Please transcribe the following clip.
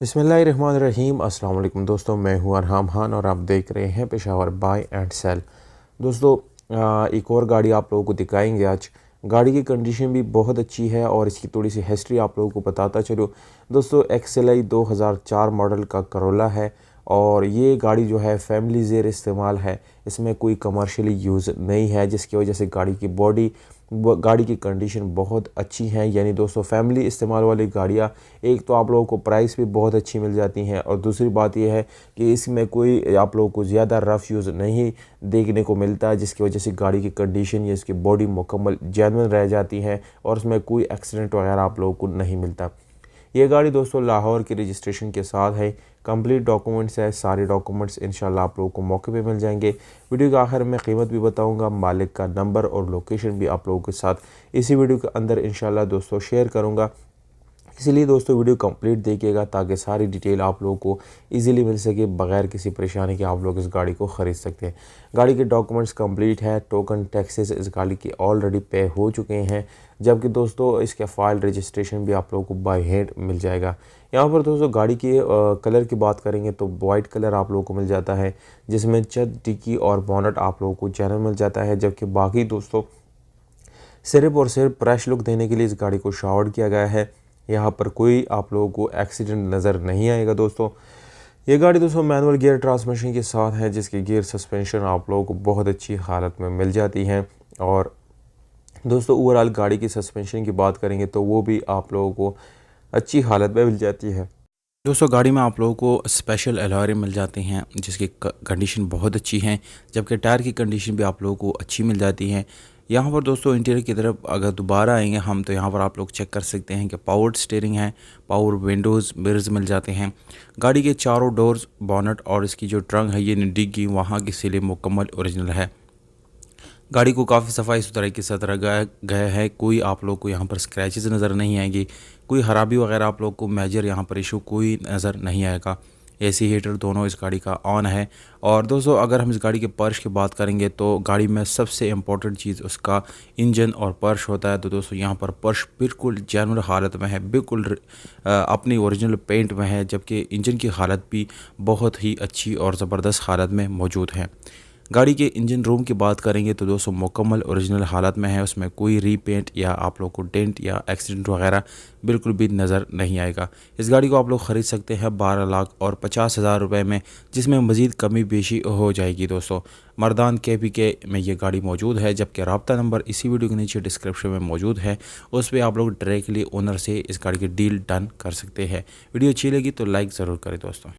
बिस्मिल्लाहिर्रहमानिर्रहीम। अस्सलाम वालेकुम दोस्तों, मैं हूं अरहम खान और आप देख रहे हैं पेशावर बाय एंड सेल। दोस्तों, एक और गाड़ी आप लोगों को दिखाएंगे आज। गाड़ी की कंडीशन भी बहुत अच्छी है और इसकी थोड़ी सी हिस्ट्री आप लोगों को बताता चलो। दोस्तों, XLI 2004 मॉडल का करोला है और ये गाड़ी जो है फैमिली ज़ेर इस्तेमाल है। इसमें कोई कमर्शियली यूज़ नहीं है, जिसकी वजह से गाड़ी की बॉडी गाड़ी की कंडीशन बहुत अच्छी है। यानी दोस्तों, फैमिली इस्तेमाल वाली गाड़ियाँ एक तो आप लोगों को प्राइस भी बहुत अच्छी मिल जाती हैं और दूसरी बात यह है कि इसमें कोई आप लोगों को ज़्यादा रफ़ यूज़ नहीं देखने को मिलता, जिसकी वजह से गाड़ी की कंडीशन या इसकी बॉडी मुकम्मल जेन्युइन रह जाती है और उसमें कोई एक्सीडेंट वगैरह आप लोगों को नहीं मिलता। ये गाड़ी दोस्तों लाहौर की रजिस्ट्रेशन के साथ है, कंप्लीट डॉक्यूमेंट्स है। सारे डॉक्यूमेंट्स इंशाल्लाह आप लोगों को मौके पे मिल जाएंगे। वीडियो के आखिर में कीमत भी बताऊंगा, मालिक का नंबर और लोकेशन भी आप लोगों के साथ इसी वीडियो के अंदर इंशाल्लाह दोस्तों शेयर करूंगा। इसलिए दोस्तों वीडियो कंप्लीट देखिएगा ताकि सारी डिटेल आप लोगों को इजीली मिल सके, बगैर किसी परेशानी के आप लोग इस गाड़ी को ख़रीद सकते हैं। गाड़ी के डॉक्यूमेंट्स कंप्लीट है, टोकन टैक्सेस इस गाड़ी की ऑलरेडी पे हो चुके हैं, जबकि दोस्तों इसके फाइल रजिस्ट्रेशन भी आप लोगों को बाय हैंड मिल जाएगा। यहाँ पर दोस्तों गाड़ी के कलर की बात करेंगे तो वाइट कलर आप लोगों को मिल जाता है, जिसमें छत, डिक्की और बोनट आप लोगों को चैनल मिल जाता है। जबकि बाकी दोस्तों सिर्फ और सिर्फ फ्रेश लुक देने के लिए इस गाड़ी को शावर्ड किया गया है। यहाँ पर कोई आप लोगों को एक्सीडेंट नज़र नहीं आएगा। दोस्तों, ये गाड़ी दोस्तों मैनुअल गियर ट्रांसमिशन के साथ है, जिसकी गियर सस्पेंशन आप लोगों को बहुत अच्छी हालत में मिल जाती है। और दोस्तों ओवरऑल गाड़ी की सस्पेंशन की बात करेंगे तो वो भी आप लोगों को अच्छी हालत में मिल जाती है। दोस्तों गाड़ी में आप लोगों को स्पेशल अलॉय मिल जाते हैं, जिसकी कंडीशन बहुत अच्छी है। जबकि टायर की कंडीशन भी आप लोगों को अच्छी मिल जाती है। यहाँ पर दोस्तों इंटीरियर की तरफ अगर दोबारा आएंगे हम तो यहाँ पर आप लोग चेक कर सकते हैं कि पावर्ड स्टीयरिंग है, पावर विंडोज़ मिरर्स मिल जाते हैं। गाड़ी के चारों डोर्स, बॉनेट और इसकी जो ट्रंक है ये डिग्गी वहाँ की सीलें मुकम्मल ओरिजिनल है। गाड़ी को काफ़ी सफाई सुथराई के साथ रखा गया है। कोई आप लोग को यहाँ पर स्क्रैचेस नज़र नहीं आएंगी, कोई खराबी वगैरह आप लोग को मेजर यहाँ पर इशू कोई नज़र नहीं आएगा। एसी हीटर दोनों इस गाड़ी का ऑन है। और दोस्तों अगर हम इस गाड़ी के पर्श की बात करेंगे तो गाड़ी में सबसे इम्पोर्टेंट चीज़ उसका इंजन और पर्श होता है। तो दोस्तों यहाँ पर पर्श बिल्कुल जेन्युइन हालत में है, बिल्कुल अपनी ओरिजिनल पेंट में है। जबकि इंजन की हालत भी बहुत ही अच्छी और ज़बरदस्त हालत में मौजूद है। गाड़ी के इंजन रूम की बात करेंगे तो दोस्तों मुकम्मल ओरिजिनल हालत में है, उसमें कोई रीपेंट या आप लोग को डेंट या एक्सीडेंट वगैरह बिल्कुल भी नज़र नहीं आएगा। इस गाड़ी को आप लोग ख़रीद सकते हैं 12,50,000 रुपये में, जिसमें मज़ीद कमी बेशी हो जाएगी। दोस्तों मर्दान KPK में ये गाड़ी मौजूद है, जबकि रब्ता नंबर इसी वीडियो के नीचे डिस्क्रिप्शन में मौजूद है, उस पर आप लोग डायरेक्टली ओनर से इस गाड़ी की डील डन कर सकते हैं। वीडियो अच्छी लगी तो लाइक ज़रूर करें दोस्तों।